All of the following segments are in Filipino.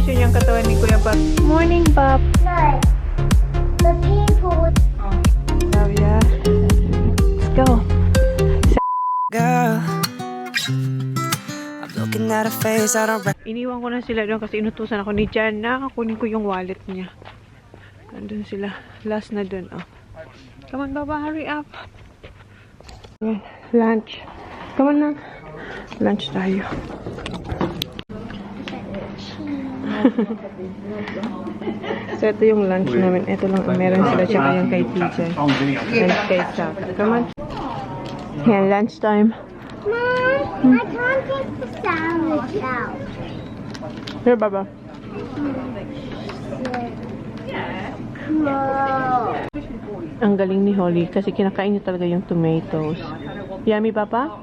posisyon yung katawan ni Kuya Pap. Morning, Pap. No. The people. Oh, yeah. Let's go. Girl, I'm looking at a face I don't recognize. Iniwan ko na sila doon kasi inutusan ako ni Jan na kunin ko yung wallet niya. Andun sila. Last na doon. Oh. Come on, Baba. Hurry up. Yan. Lunch. Come on na. Lunch tayo. So, ito yung lunch namin. Ito lang ang meron sila. Tsaka yung kay TJ. And kay Saka. Come on. Yan, lunch time. Mom, I can't take the sandwich out. Here, Baba. No. Ang galing ni Holly kasi kinakain niya talaga yung tomatoes. Yummy, Papa?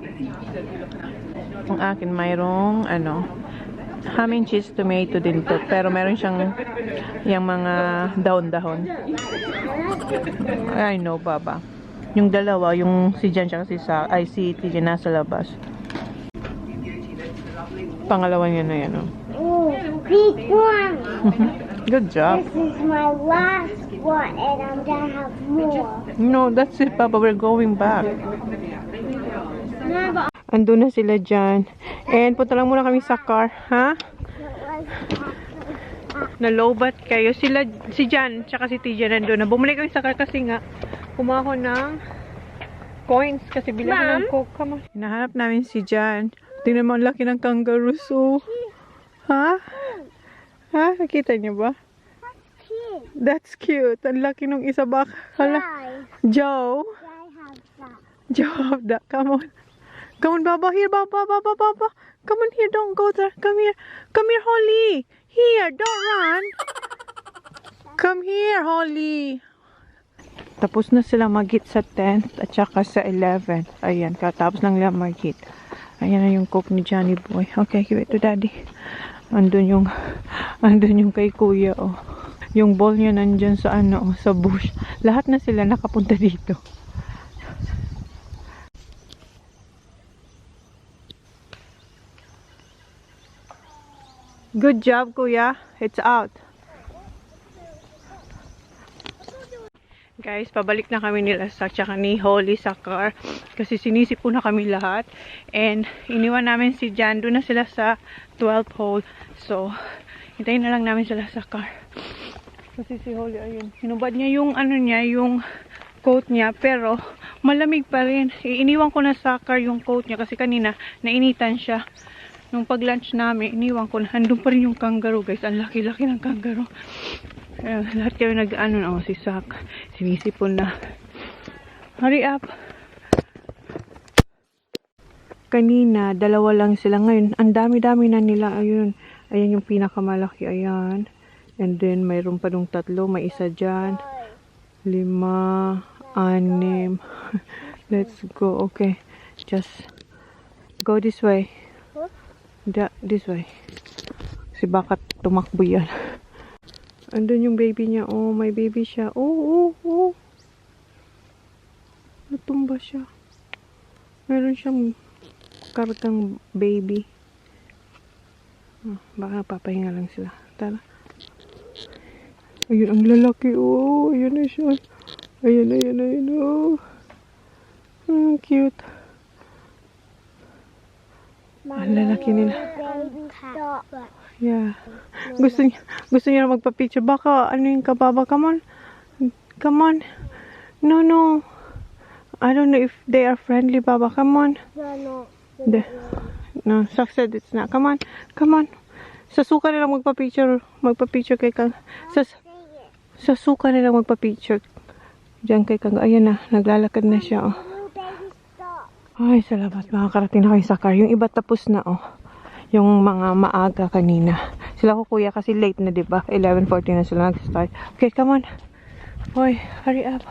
Ang akin, mayroong ham and cheese tomato din to. Pero meron siyang yung mga dahon-dahon. I know, Baba. Yung dalawa, yung si Jan siya kasi si TJ nasa labas. Pangalawa niya na yan, oh. Oh, big one. Good job. This is my last one, and I'm gonna have more. No, that's it, Papa. We're going back. Andun na sila dyan. And punta lang muna kami sa car, ha? Nalobat kayo. Si Jan, tsaka si TJ nandun na. Bumalik kami sa car kasi nga, kumuha ko ng coins kasi bilang ko ng Coke. Come on. Hinahanap namin si Jan. Tingnan mo, ang laki ng kangaroos. Oh. Ha? Ha? Nakita niyo ba? That's cute. Ang laki nung isa ba? Hala. Joe. Joe have that. Come on. Come on, Baba. Here, Baba. Come on here. Don't go there. Come here. Come here, Holly. Here. Don't run. Come here, Holly. Tapos na sila mag-hit sa 10th at saka sa 11th. Ayan. Katapos lang nila mag-hit. Ayan na yung Coke ni Johnny Boy. Okay, give it to Daddy. Andun yung kay Kuya, oh. Yung ball niya nandyan sa sa bush. Lahat na sila nakapunta dito. Good job, Kuya. It's out. Guys, pabalik na kami nila sa tsaka ni Holly sa car. Kasi sinisip po na kami lahat. And iniwan namin si Jan. Doon na sila sa 12th hole. So, hintayin na lang namin sila sa car. Kasi si Holly, ayun. Hinubad niya yung yung coat niya. Pero, malamig pa rin. Iniwan ko na sa car yung coat niya. Kasi kanina, nainitan siya. Nung pag-lunch namin, iniwan ko na. Andun pa rin yung kangaroo, guys. Ang laki-laki ng kangaroo. Lahat kayo si Sak. Sinisipon na. Hurry up. Kanina, dalawa lang sila. Ngayon, ang dami-dami na nila. Ayun. Ayan yung pinakamalaki. Ayan. And then, mayroon pa nung 3. May isa dyan. 5, 6. Let's go. Okay. Just go this way. This way. Kasi baka tumakbo yan. Andun yung baby niya. Oh, may baby siya. Oh. Natumba siya. Meron siyang kargang baby. Oh, baka papahinga lang sila. Tara. Ayun, ang lalaki. Oh, ayun na siya. Ayun. Oh. Cute. Ang lalaki nila. Yeah. Gusto niya magpa-picture. Baka yung kababa. Come on. No. I don't know if they are friendly, Baba. Come on. No, Sak said it's not. Come on. Sa suka nila magpa-picture. Magpa-picture kay Kang. Sa suka nila magpa-picture. Diyan kay Kang. Ayan na. Naglalakad na siya. Oh. Ay, salamat. Makakarating na kayo sa car. Yung iba tapos na, oh. Yung mga maaga kanina. Sila ko, Kuya, kasi late na, diba? 11:40 na sila nag-start. Okay, come on. Boy, hurry up.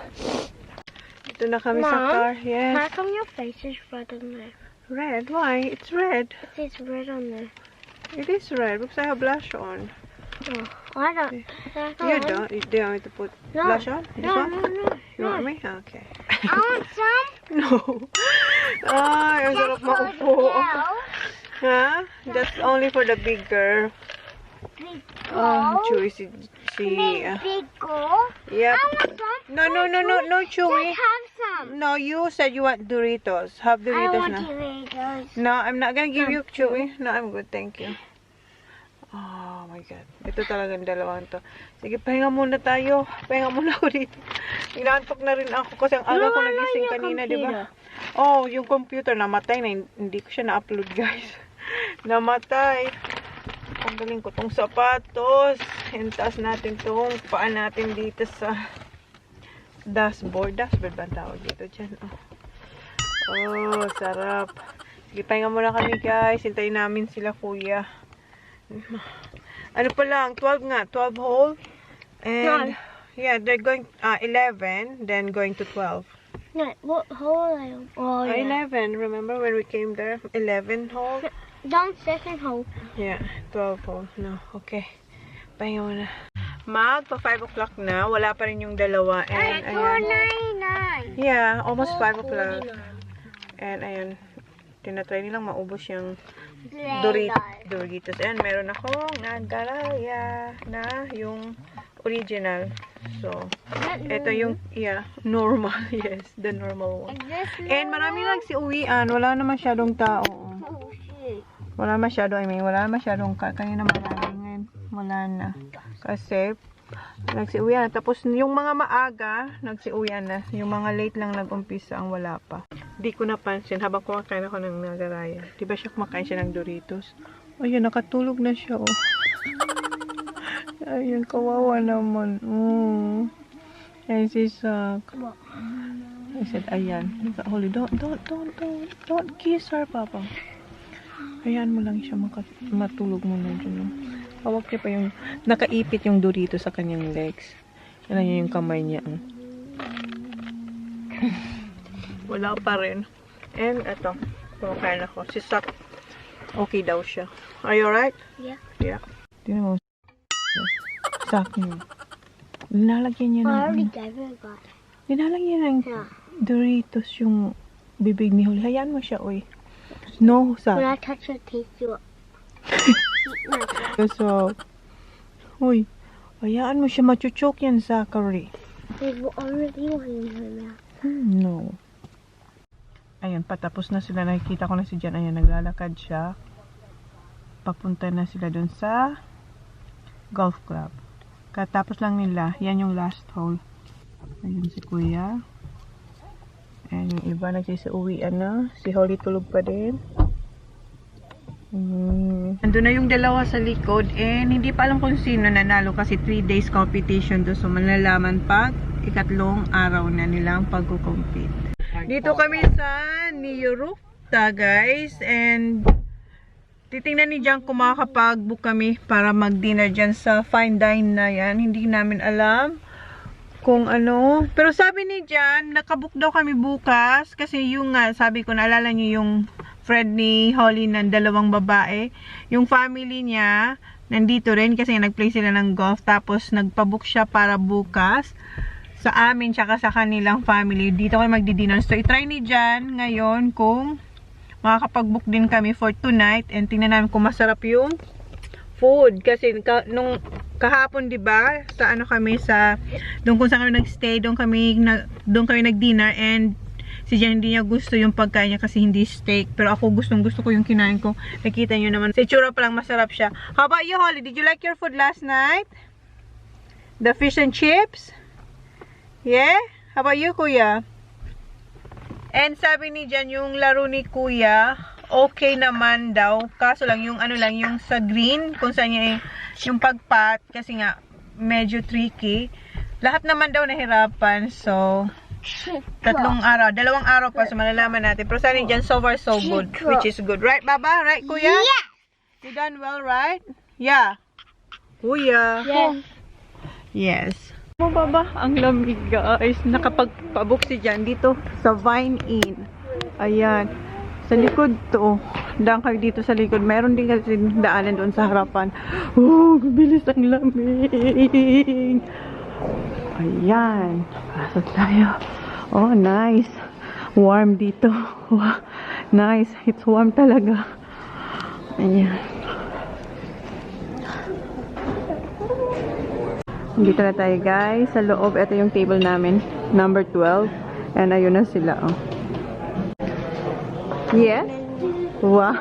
Ito na kami sa car. Yes. How come your face is red on there? Red? Why? It's red. It is red on there. It is red because I have blush on. Oh, I don't. You don't? You don't want me to put blush on? No. You want me? Okay. I want some. No. Ay, ang sarap maupo. Ha? That's only for the big girl. Oh, Chewy, Yep. I want some. No, Chewy. Just have some. No, you said you want Doritos. Have I Doritos want na. Doritos. No, I'm not gonna give you, Chewy. No, I'm good, thank you. Oh my God. Ito talagang dalawang to. Sige, pahinga muna tayo. Pahinga muna ako dito. Inaantok na rin ako kasi ang aga ko nagising kanina, di ba? Oh, yung computer namatay na. Hindi ko siya na-upload, guys. Namatay. Tanggalin ko tong sapatos. Hintas natin tong paa natin dito sa dashboard. Dashboard ba ang tawag dito dyan? Oh, sarap. Sige, pahinga muna kami, guys. Hintayin namin sila, kuya. Ano pa lang, 12 nga, 12 hole. And, yeah, they're going, 11, then going to 12. No, what hole are you? Oh, yeah. 11, remember when we came there? 11 hole? Down second hole. Yeah, 12 hole. No, okay. Pahinga muna. Magpa 5 o'clock na, wala pa rin yung dalawa. And, ayan. 4.99. Yeah, almost 5 o'clock. And, ayan, tinatry nilang maubos yung Doritos. And meron akong nagaraya na yung original. So, ito yung, yeah, normal. Yes, the normal one. And marami lang si uwian. Wala na masyadong tao. Wala masyadong, wala masyadong kanina marami ngayon. Wala na. Kasi, nagsiuwian na. Tapos, yung mga maaga, nagsiuwian na. Yung mga late lang nag-umpisa ang wala pa. Di ko napansin habang kumakain ako ng nagaraya. Diba siya kumakain siya ng Doritos? Ayun, nakatulog na siya, oh. Ayun, kawawa naman. Ayan si Sak. I said, ayan. Holly, don't kiss her, Papa. Ayan mo lang siya matulog muna dyan. Hawak niya pa yung, nakaipit yung Doritos sa kanyang legs. Yan yung kamay niya. Wala pa rin. And, eto. Kumakain ako. Si Sak, okay daw siya. Are you alright? Yeah. Yeah. Tingnan mo. Sak niyo. Nilalagyan niya ng... Nilalagyan ng Doritos yung bibig ni Holly. Hayaan mo siya, oy. No, Sak. When I touch your teeth, you So, uy. Hayaan mo siya. Machuchok yan, Zachary. There's already one in her mouth. No. Ayun, patapos na sila. Nakikita ko na si Jan. Ayun, naglalakad siya. Papunta na sila dun sa golf club. Katapos lang nila. Yan yung last hole. Ayun si Kuya. Ayun yung iba nagsisiuwian na. Si Holly tulog pa din. Nandun na yung dalawa sa likod. And hindi pa alam kung sino nanalo kasi 3 days competition doon. So malalaman pag ikatlong araw na nilang pagkukompete. Dito kami sa Niyurukta, guys. And titingnan ni Jan kung makakapag-book kami para mag-dinner dyan sa fine dine na yan. Hindi namin alam kung ano. Pero sabi ni Jan, nakabook daw kami bukas. Kasi yung nga, sabi ko, naalala niyo yung friend ni Holly ng dalawang babae. Yung family niya, nandito rin kasi nag-play sila ng golf. Tapos nagpabook siya para bukas sa amin tsaka sa kanilang family. Dito kami magdi-dinner. So, itry ni Jan ngayon kung makakapag-book din kami for tonight. And tingnan namin kung masarap yung food. Kasi nung kahapon, di ba, sa ano kami sa doon kung saan kami nag-stay, doon kami nag-dinner. And si Jan hindi niya gusto yung pagkain niya kasi hindi steak. Pero ako gusto ko yung kinain ko. Nakita niyo naman. Sa itsura pa lang masarap siya. How about you, Holly? Did you like your food last night? The fish and chips? Yeah? How about you, Kuya? And sabi ni Jan, yung laro ni Kuya, okay naman daw. Kaso lang, yung ano lang, yung sa green, kung saan niya yung pagpat, kasi nga, medyo tricky. Lahat naman daw nahirapan. So, 2 araw pa, so malalaman natin. Pero sabi ni Jan, so far so good, which is good. Right, Baba? Right, Kuya? Yeah! You done well, right? Yeah. Kuya? Yeah. Yes. Mo baba, ang lamig, guys. Nakapagpabook si Jan dito sa Vine Inn. Ayan. Sa likod to. Daan kayo dito sa likod. Meron din kasi daanan doon sa harapan. Oh, bilis ang lamig. Ayan. Pasok tayo. Oh, nice. Warm dito. Wow. Nice. It's warm talaga. Ayan. Dito na tayo guys. Sa loob, ito yung table namin. Number 12. And ayun na sila. Oh. Yes? Wow.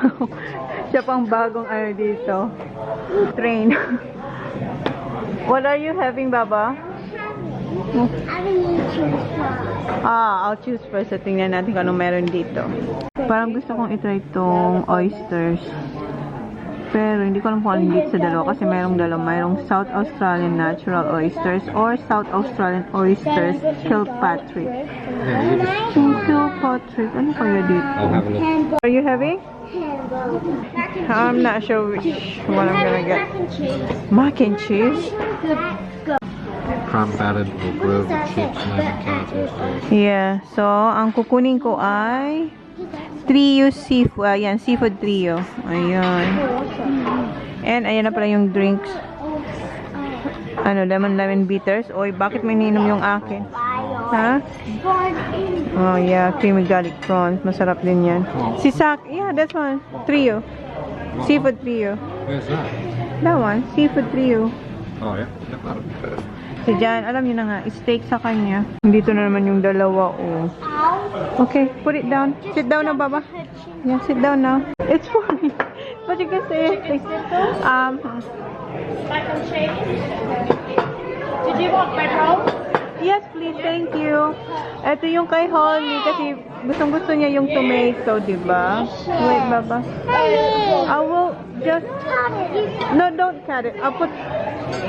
Siya pang bagong ano dito. Train. What are you having, Baba? I'll choose first. So, tingnan natin kung anong meron dito. Parang gusto kong itry itong oysters. Pero hindi ko alam kung anong dito sa dalawa kasi merong dalawa. Mayroong South Australian Natural Oysters or South Australian Oysters Kilpatrick. Kilpatrick. Ano kaya dito? Are you having? I'm not sure which one I'm gonna get. Mac and cheese? Crumb battered or grilled with chips, lemon carrots, oysters. Yeah. So, ang kukunin ko ay trio seafood. Ayan, seafood trio. Ayan. And ayan na pala yung drinks. Ano, lemon bitters. Oy, bakit may ninom yung akin? Ha? Oh, yeah. Creamy garlic prawns. Masarap din yan. Si Sak. Yeah, that's one. Trio. Seafood trio. Where's that? That one. Seafood trio. Oh, yeah. That'll be better. Si Jan, alam niyo na nga, steak sa kanya. Dito na naman yung dalawa, oh. Okay, put it down. Sit down now, Baba. Yeah, sit down now. It's for me. What you can say? Mac and cheese. Did you want bread roll? Yes, please. Thank you. Ito yung kay Holly kasi gustong-gusto niya yung tomato, di ba? Wait, Baba. I will just... No, don't cut it. I'll put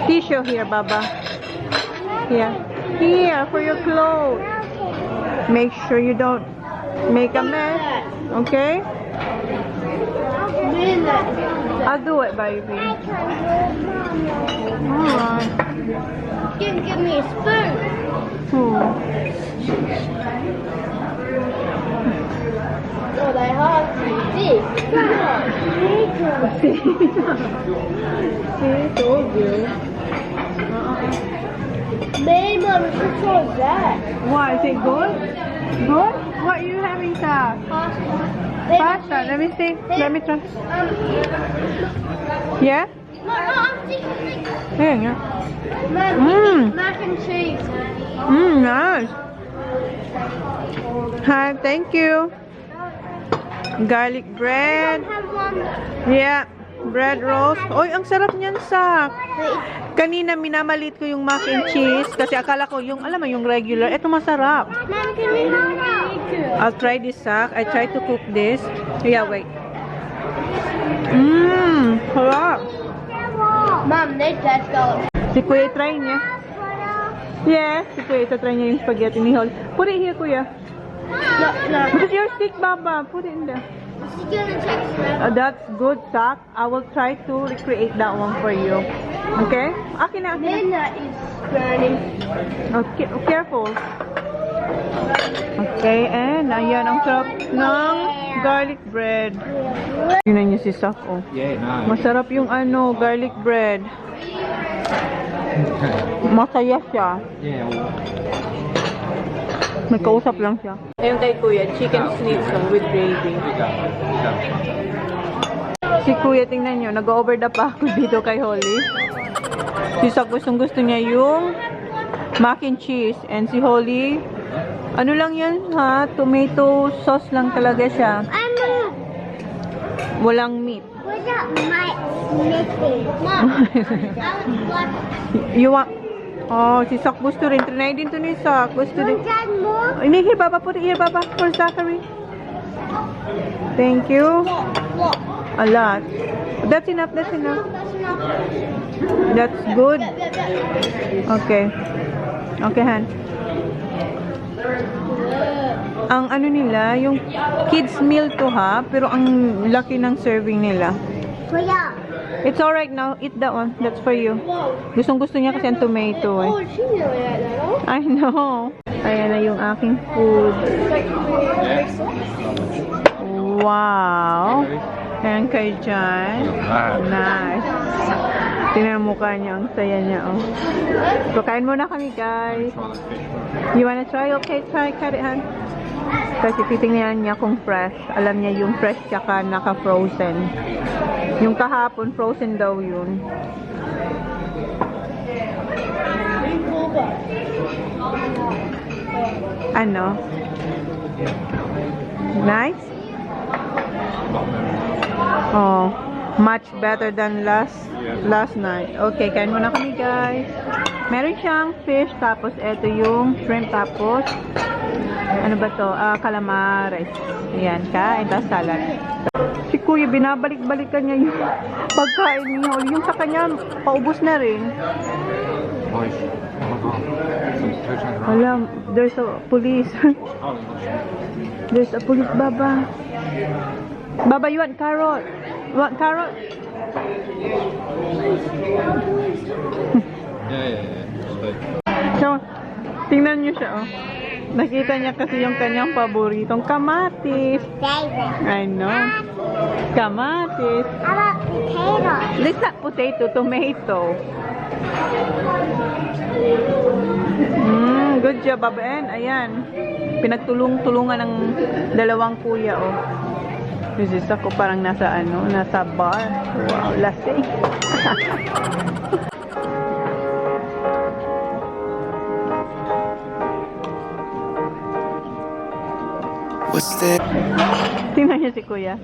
tissue here, Baba. Here. Here, for your clothes. Make sure you don't make a mess. Okay? I'll do it, baby. Alright. Give me a spoon. Oh, they are big. See, told you. Maybe which one's that? Why? Is it good? Good? What are you having, Sa? Pasta. Let me see. Let me try. Yeah? No, I'm thinking Here, yeah. mac and cheese. Nice. Hi, thank you. Garlic bread. Have one. Yeah. Bread rolls. Oy, ang sarap niyan, Sak. Kanina minamalit ko yung mac and cheese kasi akala ko yung, alam mo, yung regular. Ito masarap. Mom, can we have that? I'll try this, Sak. I tried to cook this. Yeah, wait. Sarap. Mom, they just go. Si Kuya, try niya. Yes, si Kuya, try niya yung spaghetti ni Holly. Put it here, Kuya. No. Because your stick, Baba. Put it in there. She's gonna take forever. That's good, Sak. I will try to recreate that one for you. Okay? Akin na, akin na. Midna is burning. Okay, careful. Okay, and ayan ang sarap ng garlic bread. Tingnan niyo si Sak, oh. Yeah, no. Masarap yung ano, garlic bread. Masaya siya. Yeah, well, May kausap lang siya. Ayun kay Kuya, chicken schnitzel with gravy. Si Kuya, tingnan nyo, nag-overlap pa ako dito kay Holly. Si Sak gustong-gusto niya yung mac and cheese. And si Holly, ano lang yan ha? Tomato sauce lang talaga siya. Walang meat. Without my sniffing. Mom, I would like You want... Oh, si Sak gusto rin. Trinay din to ni Sak. Gusto din. that more. Ini, here, Baba. Put it here, Baba. For Zachary. Thank you. Look. A lot. That's enough. That's enough. That's enough. That's good. Okay. Okay, Han. Ang ano nila, yung kids meal to ha, pero ang laki ng serving nila. Kuya. It's alright now. Eat that one. That's for you. Gustong-gusto niya kasi ang tomato eh. Oh, she knew that, no? I know. Ayan na yung aking food. Wow. Ayan kay John. Nice. Tingnan ang mukha niya. Ang saya niya. Oh. So, kain muna kami, guys. You wanna try? Okay, try. Cut it, Han. Kasi titingnan niya kung fresh. Alam niya yung fresh tsaka naka-frozen. Yung kahapon, frozen daw yun. Ano? Nice? Oh, much better than last night. Okay, kain muna kami, guys. Meron siyang fish, tapos eto yung shrimp, tapos ano ba to? Calamares. Ayan, kain, tapos salad. Si Kuya, binabalik-balikan niya yung pagkain niya. Yung sa kanya, paubos na rin. Alam, there's a police. There's a police, Baba. Baba, you want carrot? You want carrot? So, tingnan niyo siya, oh. Nakita niya kasi yung kanyang paboritong kamatis. I know. Kamatis. How about potatoes? This not potato, tomato. Good job, Baba En. Ayan. Pinagtulong-tulungan ng dalawang kuya, oh. This ako parang nasa nasa bar. Wow, lasing. What's that? Tingnan niya si Kuya.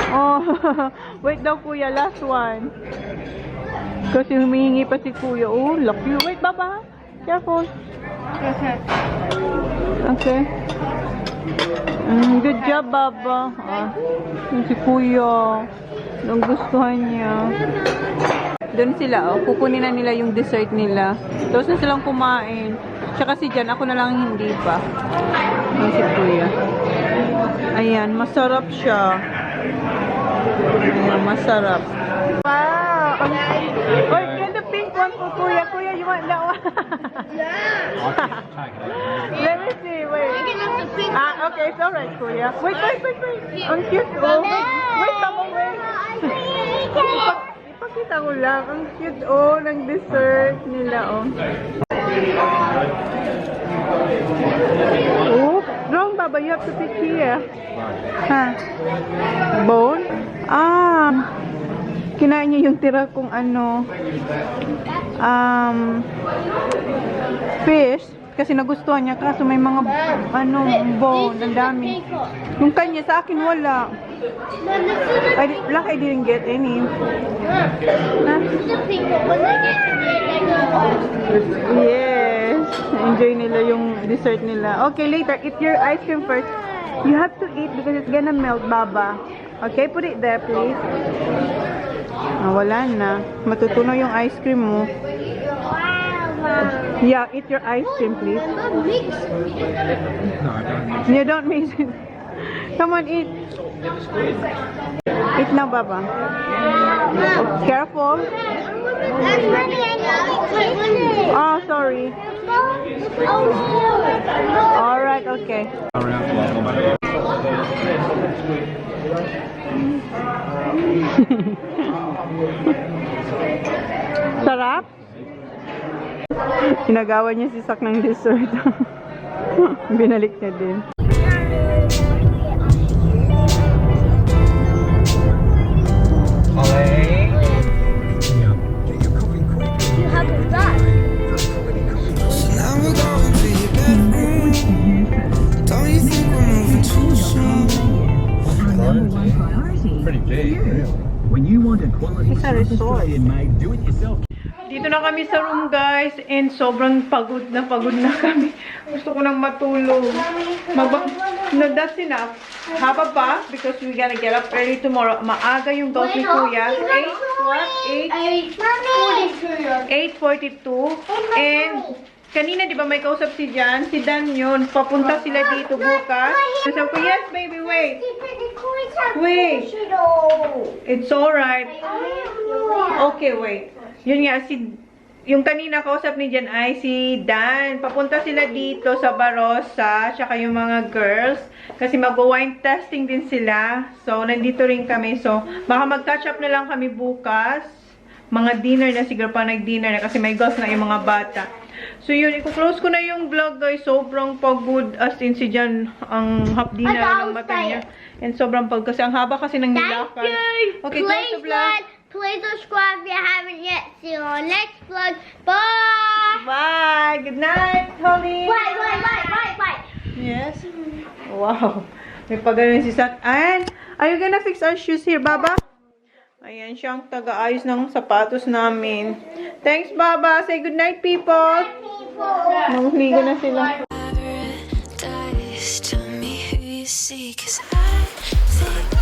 Oh, wait daw Kuya, last one. Kasi humihingi pa si Kuya. Oh, lucky. Wait, Baba. Careful. Okay. Good job, Baba. Si Kuya. Nagustuhan niya. Doon sila, oh. Kukunin na nila yung dessert nila. Tapos na silang kumain. Tsaka si Jan, ako na lang hindi pa. Ayan si Kuya. Ayan, masarap siya. Ayan, masarap. Wow! Wait, get the pink one for Kuya. Kuya, you want that one? Let me see, wait. Okay, it's alright, Kuya. Wait. Ang cute, oh. Wait, Baba, wait. Ipakita ko lang. Ang cute, oh, ng dessert nila, oh. Oh, wrong, Baba. You have to pick here. Ha? Bone? Kinain niya yung tira kong fish. Kasi nagustuhan niya. Kaso may mga, bone. Ang dami. Yung kanya, sa akin wala. I didn't get any. Huh? Yes. Enjoy nila yung dessert nila. Okay, later. Eat your ice cream first. You have to eat because it's gonna melt, Baba. Okay, put it there, please. Wala na. Matutunaw yung ice cream mo. Yeah, eat your ice cream, please. You don't mix it. Come on, eat. Eat now, Baba. Careful. Oh, sorry. Alright, okay. Sarap? Sinagawan niya si Sak ng dessert. Binalik niya din. You have a lot. So now we're going to your bedroom. Don't you think we're moving too soon? Pretty big. When you want a quality It's a resort. Australian-made do-it-yourself. Dito na kami sa room, guys, and sobrang pagod na kami. Gusto ko nang matulog. No, that's enough. Haba pa, because we gotta get up early tomorrow. Maaga yung dose ni Kuya. 8:42. And kanina, di ba may kausap si Jan? Si Dan yun. Papunta sila dito bukas. Sabi ko, yes, baby, wait. Wait. It's alright. Okay, wait. Yun nga, yung kanina kausap ni Jan ay si Dan. Papunta sila dito sa Barossa, tsaka yung mga girls. Kasi mag-wine testing din sila. So, nandito rin kami. So, baka mag-catch up na lang kami bukas. Mga dinner na, siguro pa nag-dinner na kasi may girls na yung mga bata. So, yun, i-close ko na yung vlog, guys. Sobrang pagod. As in, si Jan, ang hapdi na ng mata niya. And sobrang pagod kasi ang haba kasi ng nilakad. Okay, close the vlog. Please subscribe if you haven't yet. See you on next vlog. Bye. Bye! Good night, Holly! Wait. Yes? Wow! May pagano'n si Sak. And, are you gonna fix our shoes here, Baba? Ayan, siyang taga-ayos ng sapatos namin. Thanks, Baba! Say good night, people! Mangligo na sila. Paradise, tell me who you see, 'cause I think